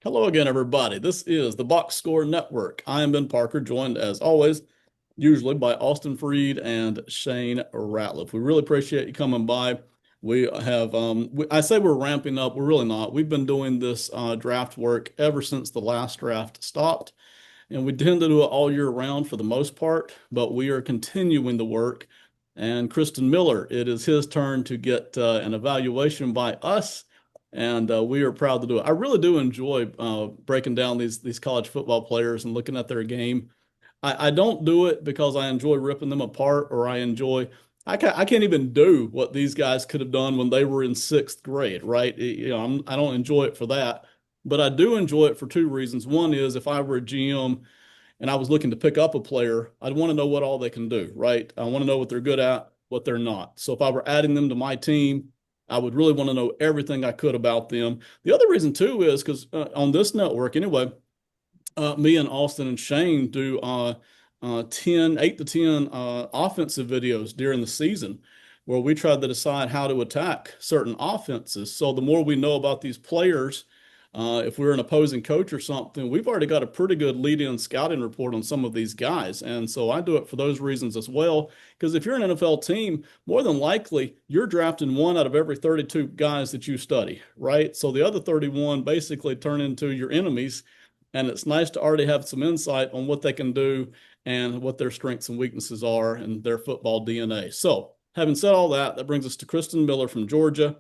Hello again, everybody. This is the Box Score Network. I am Ben Parker, joined as always, usually by Austin Freed and Shane Ratliff. We really appreciate you coming by. I say we're ramping up. We're really not. We've been doing this draft work ever since the last draft stopped, and we tend to do it all year round for the most part, but we are continuing the work. And Christen Miller, it is his turn to get an evaluation by us, and we are proud to do it. I really do enjoy breaking down these college football players and looking at their game. I don't do it because I enjoy ripping them apart or I can't even do what these guys could have done when they were in sixth grade, right? I don't enjoy it for that, but I do enjoy it for two reasons. One is if I were a GM and I was looking to pick up a player, I'd want to know what all they can do, right? I want to know what they're good at, what they're not. So if I were adding them to my team, I would really want to know everything I could about them. The other reason too is because on this network anyway, me and Austin and Shane do 8 to 10 offensive videos during the season where we try to decide how to attack certain offenses. So the more we know about these players, if we're an opposing coach or something, we've already got a pretty good lead-in scouting report on some of these guys. And so I do it for those reasons as well. Because if you're an NFL team, more than likely you're drafting one out of every 32 guys that you study, right? So the other 31 basically turn into your enemies, and it's nice to already have some insight on what they can do and what their strengths and weaknesses are and their football DNA. So, having said all that, that brings us to Christen Miller from Georgia,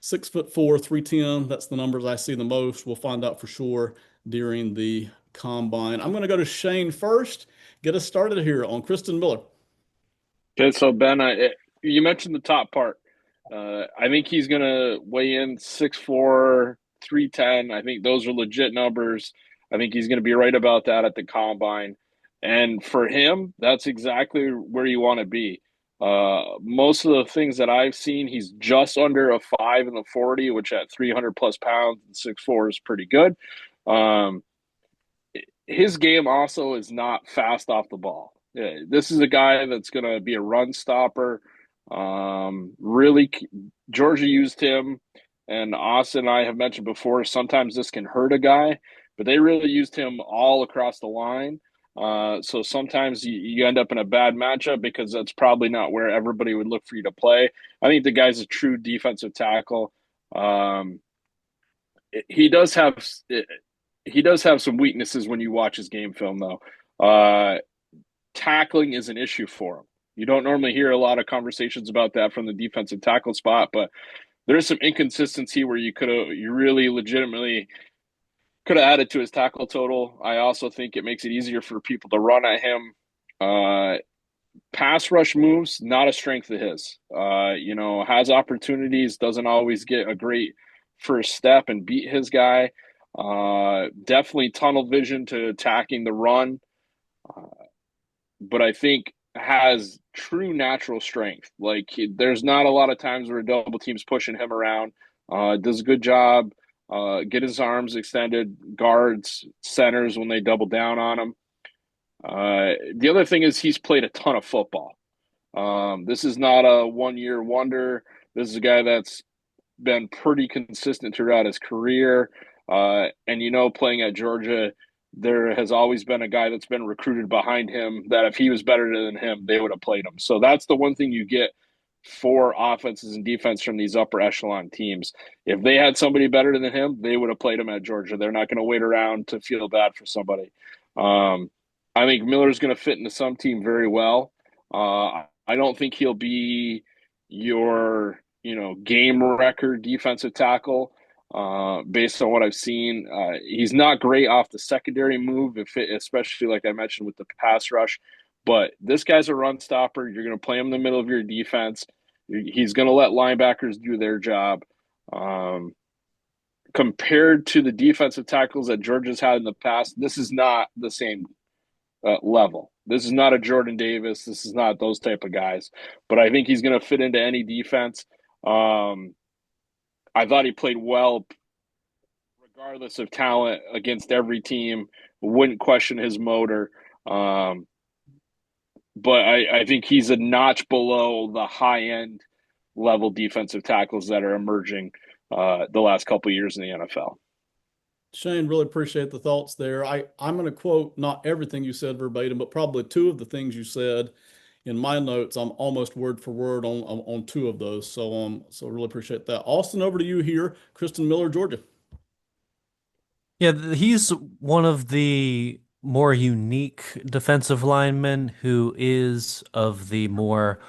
6'4", 310. That's the numbers I see the most. We'll find out for sure during the combine. I'm going to go to Shane first. Get us started here on Christen Miller. Okay, so Ben, you mentioned the top part. I think he's going to weigh in 6'4", 310. I think those are legit numbers. I think he's going to be right about that at the combine. And for him, that's exactly where you want to be. Most of the things that I've seen, he's just under a 5 in the 40, which at 300 plus pounds and 6'4" is pretty good. Um, his game also is not fast off the ball. Yeah, this is a guy that's going to be a run stopper. Really, Georgia used him, and Austin and I have mentioned before. Sometimes this can hurt a guy, but they really used him all across the line. So sometimes you end up in a bad matchup because that's probably not where everybody would look for you to play. I think the guy's a true defensive tackle. Um, he does have he does have some weaknesses when you watch his game film, though. Uh, Tackling is an issue for him. You don't normally hear a lot of conversations about that from the defensive tackle spot, but there's some inconsistency where you really legitimately could have added to his tackle total. I also think it makes it easier for people to run at him. Uh, Pass rush moves, not a strength of his. Has opportunities, doesn't always get a great first step and beat his guy. Definitely tunnel vision to attacking the run, but I think has true natural strength. There's not a lot of times where a double team's pushing him around. Does a good job. Get his arms extended, guards centers when they double down on him. The other thing is he's played a ton of football. This is not a 1 year wonder. This is a guy that's been pretty consistent throughout his career. And playing at Georgia, there has always been a guy that's been recruited behind him that if he was better than him, they would have played him. So that's the one thing you get for offenses and defense from these upper echelon teams. If they had somebody better than him, they would have played him at Georgia. They're not going to wait around to feel bad for somebody. Um, I think Miller's going to fit into some team very well. I don't think he'll be your game record defensive tackle. Based on what I've seen, he's not great off the secondary move, especially like I mentioned with the pass rush. But this guy's a run stopper. You're going to play him in the middle of your defense. He's going to let linebackers do their job. Um, Compared to the defensive tackles that Georgia's had in the past, this is not the same level. This is not a Jordan Davis. This is not those type of guys. But I think he's going to fit into any defense. Um, I thought he played well, regardless of talent, against every team. Wouldn't question his motor. Um, but I think he's a notch below the high end level defensive tackles that are emerging the last couple of years in the NFL. Shane, really appreciate the thoughts there. I'm going to quote not everything you said verbatim, but probably two of the things you said in my notes. I'm almost word for word on two of those. So really appreciate that. Austin, over to you here. Kristen Miller, Georgia. Yeah, he's one of the more unique defensive linemen who is of the more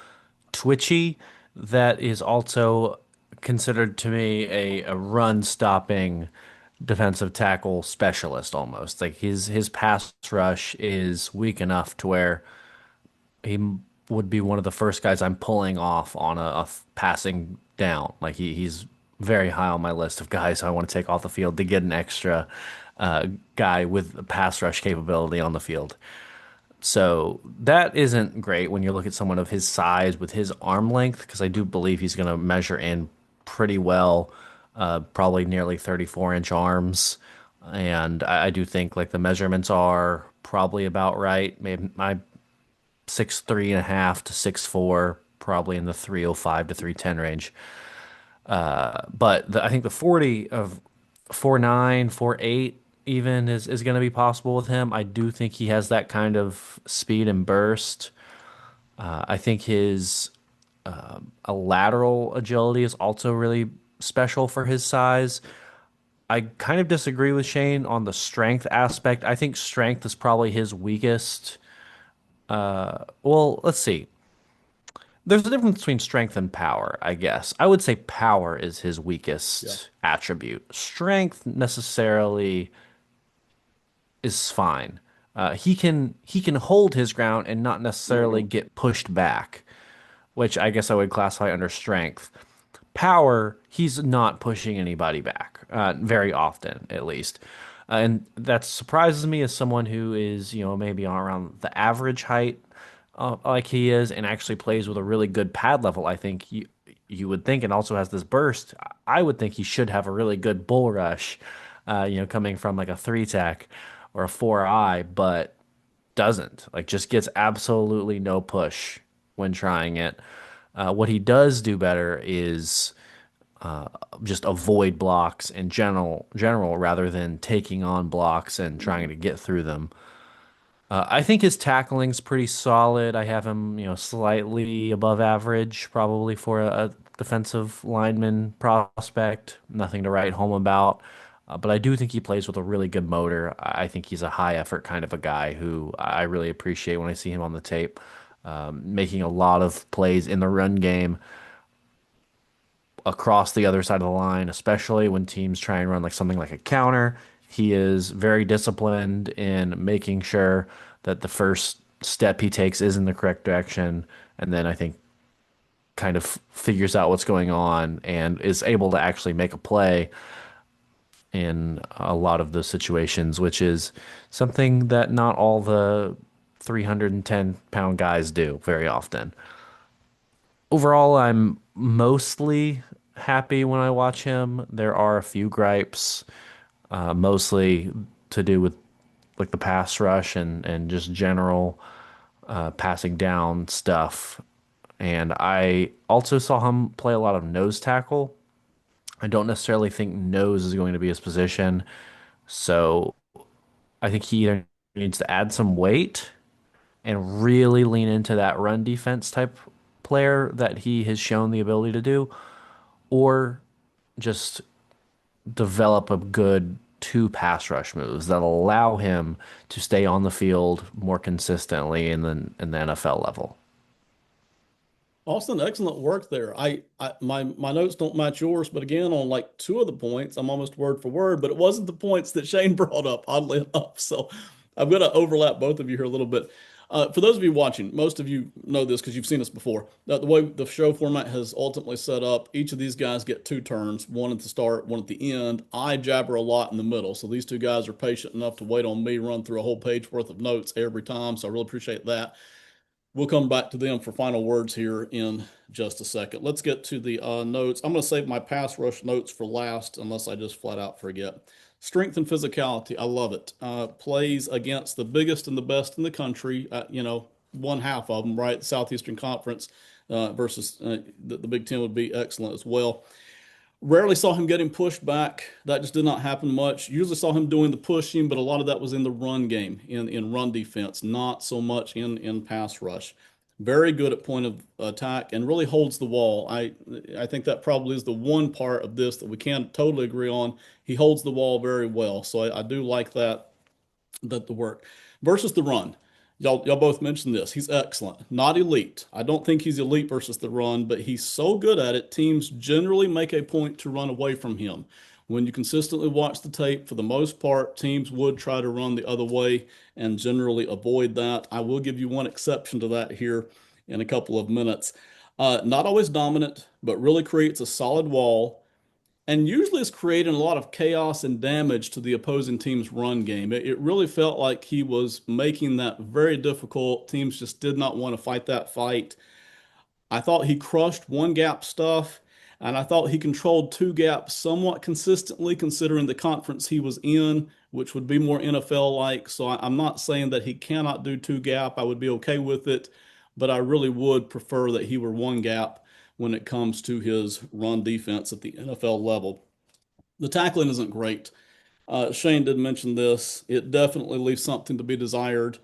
twitchy, that is also considered to me a run stopping defensive tackle specialist almost. Like his pass rush is weak enough to where he would be one of the first guys I'm pulling off on a passing down. Like he's very high on my list of guys I want to take off the field to get an extra guy with pass rush capability on the field. So that isn't great when you look at someone of his size with his arm length, because I do believe he's going to measure in pretty well, probably nearly 34-inch arms. And I do think like the measurements are probably about right. Maybe my 6'3.5" to 6'4", probably in the 305 to 310 range. But I think the 40 of 4'9", 4'8" even is going to be possible with him. I do think he has that kind of speed and burst. I think his a lateral agility is also really special for his size. I kind of disagree with Shane on the strength aspect. I think strength is probably his weakest. Well, let's see. There's a difference between strength and power, I guess. I would say power is his Yeah. weakest attribute. Strength necessarily is fine. He can hold his ground and not necessarily get pushed back, which I guess I would classify under strength. Power, he's not pushing anybody back, very often at least. And that surprises me as someone who is, maybe around the average height, like he is, and actually plays with a really good pad level. I think you would think, and also has this burst. I would think he should have a really good bull rush, coming from like a three tech or a four eye, but doesn't. Like just gets absolutely no push when trying it. What he does do better is just avoid blocks in general rather than taking on blocks and trying to get through them. I think his tackling's pretty solid. I have him, slightly above average, probably for a defensive lineman prospect. Nothing to write home about. But I do think he plays with a really good motor. I think he's a high effort kind of a guy who I really appreciate when I see him on the tape, making a lot of plays in the run game across the other side of the line, especially when teams try and run like something like a counter. He is very disciplined in making sure that the first step he takes is in the correct direction, and then I think kind of figures out what's going on and is able to actually make a play in a lot of those situations, which is something that not all the 310-pound guys do very often. Overall, I'm mostly happy when I watch him. There are a few gripes, mostly to do with like the pass rush and just general passing down stuff. And I also saw him play a lot of nose tackle. I don't necessarily think nose is going to be his position, so I think he either needs to add some weight and really lean into that run defense type player that he has shown the ability to do, or just develop a good two pass rush moves that allow him to stay on the field more consistently in the NFL level. Austin, excellent work there. My notes don't match yours, but again, on like two of the points, I'm almost word for word, but it wasn't the points that Shane brought up, oddly enough. So I'm going to overlap both of you here a little bit. For those of you watching, most of you know this because you've seen us before. The way the show format has ultimately set up, each of these guys get two turns, one at the start, one at the end. I jabber a lot in the middle, so these two guys are patient enough to wait on me, run through a whole page worth of notes every time. So I really appreciate that. We'll come back to them for final words here in just a second. Let's get to the notes. I'm going to save my pass rush notes for last, unless I just flat out forget. Strength and physicality. I love it. Plays against the biggest and the best in the country. One half of them, right? Southeastern Conference versus the Big Ten would be excellent as well. Rarely saw him getting pushed back. That just did not happen much. Usually saw him doing the pushing, but a lot of that was in the run game, in run defense, not so much in pass rush. Very good at point of attack and really holds the wall. I think that probably is the one part of this that we can't totally agree on. He holds the wall very well, so I do like that the work versus the run. Y'all both mentioned this. He's excellent, not elite. I don't think he's elite versus the run, but he's so good at it. Teams generally make a point to run away from him. When you consistently watch the tape, for the most part, teams would try to run the other way and generally avoid that. I will give you one exception to that here in a couple of minutes. Not always dominant, but really creates a solid wall and usually is creating a lot of chaos and damage to the opposing team's run game. It really felt like he was making that very difficult. Teams just did not want to fight that fight. I thought he crushed one gap stuff, and I thought he controlled two gaps somewhat consistently, considering the conference he was in, which would be more NFL-like. So I'm not saying that he cannot do two gap. I would be okay with it, but I really would prefer that he were one gap when it comes to his run defense at the NFL level. The tackling isn't great. Shane did mention this. It definitely leaves something to be desired.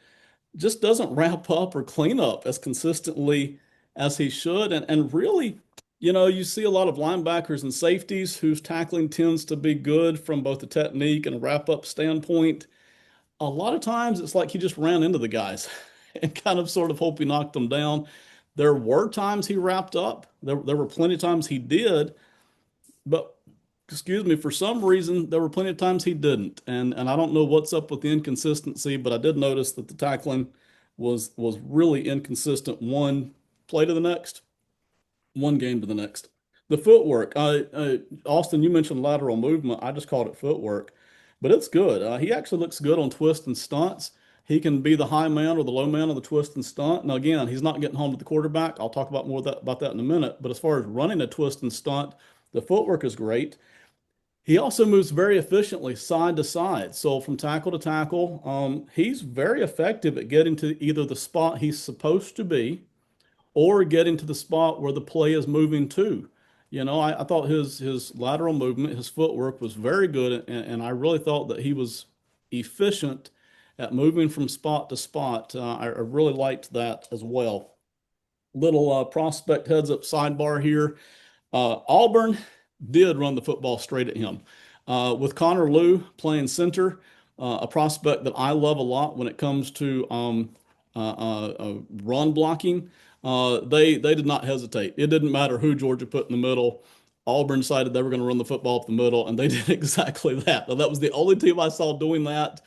Just doesn't wrap up or clean up as consistently as he should. And really, you see a lot of linebackers and safeties whose tackling tends to be good from both a technique and a wrap up standpoint. A lot of times it's like he just ran into the guys and kind of sort of hope he knocked them down. There were times he wrapped up. There were plenty of times he did, but excuse me, for some reason there were plenty of times he didn't. And I don't know what's up with the inconsistency, but I did notice that the tackling was really inconsistent one play to the next, one game to the next. The footwork, Austin, you mentioned lateral movement. I just called it footwork, but it's good. He actually looks good on twists and stunts. He can be the high man or the low man on the twist and stunt. Now, again, he's not getting home to the quarterback. I'll talk about more about that in a minute. But as far as running a twist and stunt, the footwork is great. He also moves very efficiently side to side. So from tackle to tackle, he's very effective at getting to either the spot he's supposed to be or getting to the spot where the play is moving to. I thought his lateral movement, his footwork was very good, and I really thought that he was efficient at moving from spot to spot. I really liked that as well. Little prospect heads up sidebar here. Auburn did run the football straight at him. With Connor Lew playing center, a prospect that I love a lot when it comes to run blocking. They did not hesitate. It didn't matter who Georgia put in the middle. Auburn decided they were going to run the football up the middle, and they did exactly that. Now, that was the only team I saw doing that.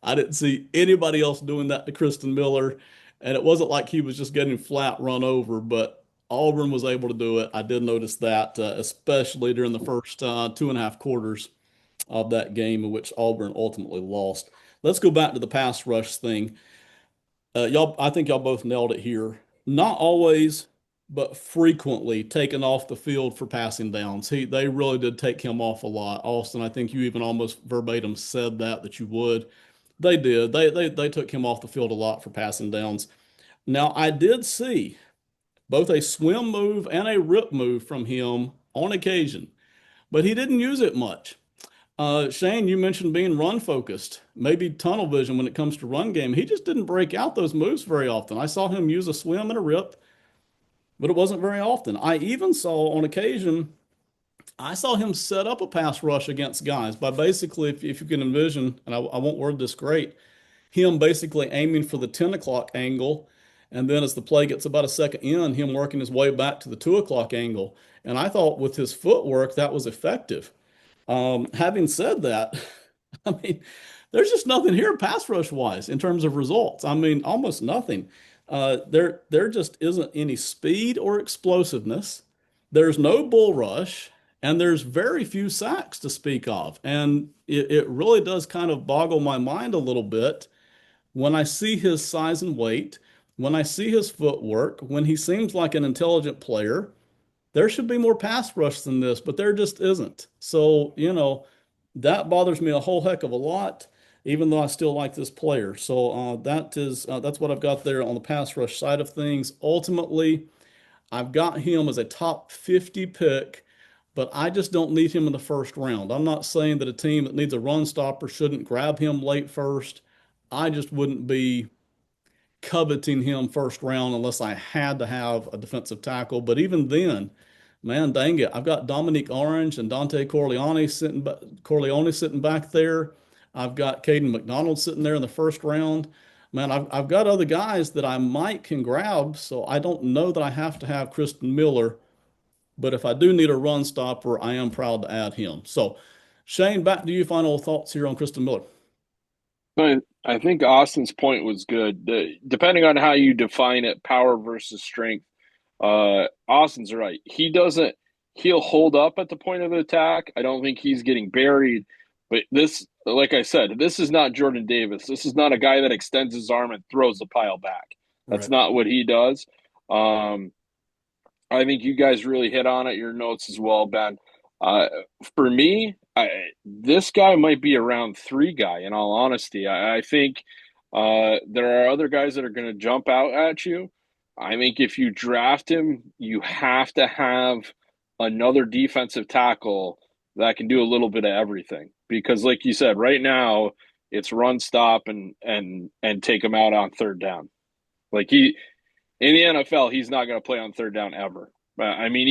I didn't see anybody else doing that to Christen Miller, and it wasn't like he was just getting flat run over, but Auburn was able to do it. I did notice that, especially during the first 2.5 quarters of that game, in which Auburn ultimately lost. Let's go back to the pass rush thing. I think y'all both nailed it here. Not always, but frequently taken off the field for passing downs. They really did take him off a lot. Austin, I think you even almost verbatim said that you would. They did. They took him off the field a lot for passing downs. Now, I did see both a swim move and a rip move from him on occasion, but he didn't use it much. Shane, you mentioned being run focused, maybe tunnel vision when it comes to run game. He just didn't break out those moves very often. I saw him use a swim and a rip, but it wasn't very often. I even saw on occasion, I saw him set up a pass rush against guys by basically, if you can envision, and I won't word this great, him basically aiming for the 10 o'clock angle. And then as the play gets about a second in, him working his way back to the 2 o'clock angle. And I thought with his footwork, that was effective. Having said that, I mean, there's just nothing here pass rush wise in terms of results. I mean, almost nothing. There just isn't any speed or explosiveness. There's no bull rush, and there's very few sacks to speak of. And it really does kind of boggle my mind a little bit when I see his size and weight, when I see his footwork, when he seems like an intelligent player. There should be more pass rush than this, but there just isn't. So, that bothers me a whole heck of a lot, even though I still like this player. So that's what I've got there on the pass rush side of things. Ultimately, I've got him as a top 50 pick, but I just don't need him in the first round. I'm not saying that a team that needs a run stopper shouldn't grab him late first. I just wouldn't be coveting him first round unless I had to have a defensive tackle. But even then, man, dang it, I've got Dominique Orange and Dante Corleone sitting back there. I've got Caden McDonald sitting there in the first round. Man, I've got other guys that I might can grab, so I don't know that I have to have Christen Miller. But if I do need a run stopper, I am proud to add him. So, Shane, back to you. Final thoughts here on Christen Miller. But I think Austin's point was good. Depending on how you define it, power versus strength, Austin's right. He'll hold up at the point of attack. I don't think he's getting buried. But this, like I said, this is not Jordan Davis. This is not a guy that extends his arm and throws the pile back. That's Right. not what he does. Um, I think you guys really hit on it, your notes as well, Ben. Uh, for me, this guy might be a round three guy, in all honesty. I think there are other guys that are going to jump out at you. I think if you draft him, you have to have another defensive tackle that can do a little bit of everything. Because, like you said, right now it's run, stop, and take him out on third down. Like he in the NFL, he's not going to play on third down ever. I mean,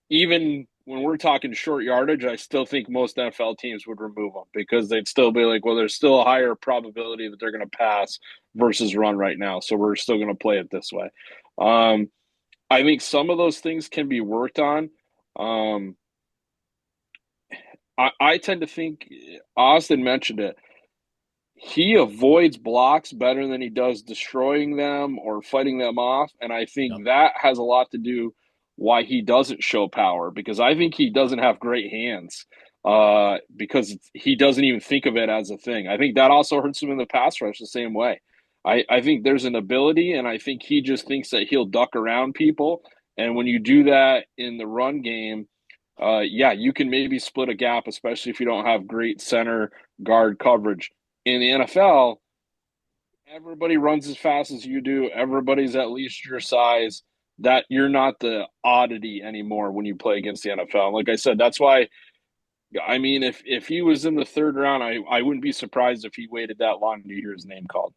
even when we're talking short yardage, I still think most NFL teams would remove him because they'd still be like, well, there's still a higher probability that they're going to pass versus run right now, so we're still going to play it this way. Um, I think some of those things can be worked on. Um, I tend to think Austin mentioned it. He avoids blocks better than he does destroying them or fighting them off. And I Yep. think that has a lot to do why he doesn't show power because I think he doesn't have great hands because he doesn't even think of it as a thing. I think that also hurts him in the pass rush the same way. I think there's an ability, and I think he just thinks that he'll duck around people. And when you do that in the run game, yeah, you can maybe split a gap, especially if you don't have great center guard coverage in the NFL, everybody runs as fast as you do. Everybody's at least your size. That you're not the oddity anymore when you play against the NFL. Like I said, that's why. I mean, if he was in the third round, I wouldn't be surprised if he waited that long to hear his name called.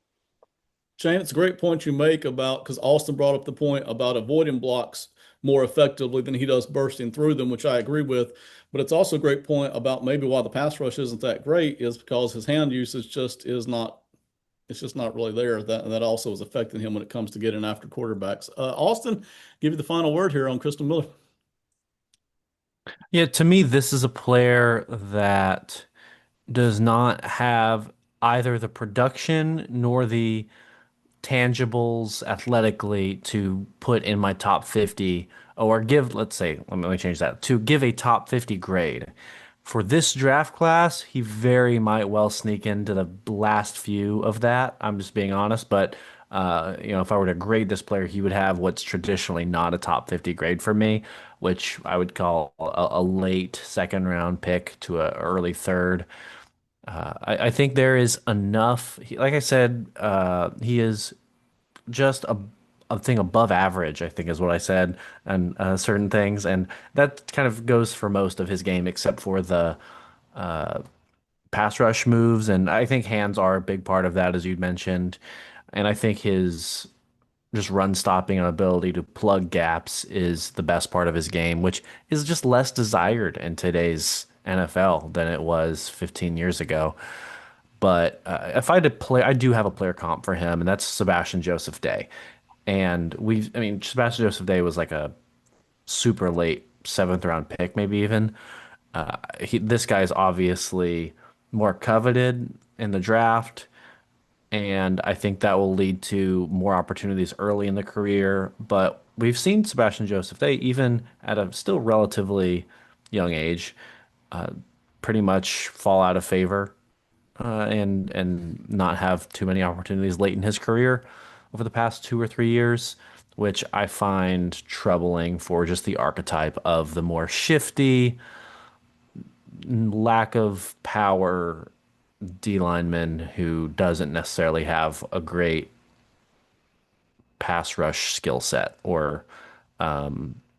Shane, it's a great point you make about because Austin brought up the point about avoiding blocks more effectively than he does bursting through them, which I agree with. But it's also a great point about maybe why the pass rush isn't that great is because his hand usage just is not, it's just not really there. That also is affecting him when it comes to getting after quarterbacks. Austin, give you the final word here on Christen Miller. Yeah, to me, this is a player that does not have either the production nor the tangibles athletically to put in my top 50 or give, let's say, let me change that, to give a top 50 grade. For this draft class, he very might well sneak into the last few of that. I'm just being honest, but if I were to grade this player, he would have what's traditionally not a top 50 grade for me, which I would call a late second round pick to a early third. I think there is enough. Like I said, he is just a thing above average, I think is what I said, and certain things, and that kind of goes for most of his game, except for the pass rush moves, and I think hands are a big part of that, as you mentioned, and I think his just run stopping and ability to plug gaps is the best part of his game, which is just less desired in today's NFL than it was 15 years ago. But if I had to play, I do have a player comp for him, and that's Sebastian Joseph Day. And I mean, Sebastian Joseph Day was like a super late seventh round pick, maybe even. This guy is obviously more coveted in the draft, and I think that will lead to more opportunities early in the career. But we've seen Sebastian Joseph Day, even at a still relatively young age, pretty much fall out of favor and not have too many opportunities late in his career over the past 2 or 3 years, which I find troubling for just the archetype of the more shifty, lack of power D lineman who doesn't necessarily have a great pass rush skill set or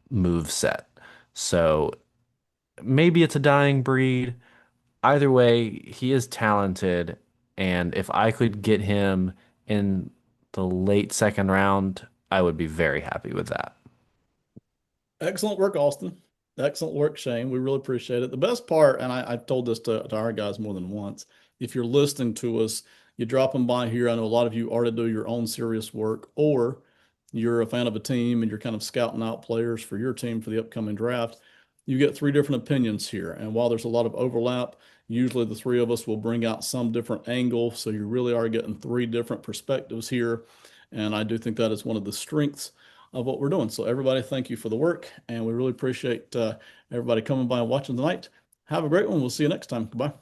move set. So maybe it's a dying breed. Either way, he is talented, and if I could get him in the late second round, I would be very happy with that. Excellent work, Austin. Excellent work, Shane. We really appreciate it. The best part, and I've told this to our guys more than once, if you're listening to us, you drop them by here. I know a lot of you already do your own serious work, or you're a fan of a team and you're kind of scouting out players for your team for the upcoming draft. You get three different opinions here. And while there's a lot of overlap, usually the three of us will bring out some different angle. So you really are getting three different perspectives here. And I do think that is one of the strengths of what we're doing. So everybody, thank you for the work, and we really appreciate everybody coming by and watching tonight. Have a great one. We'll see you next time. Goodbye.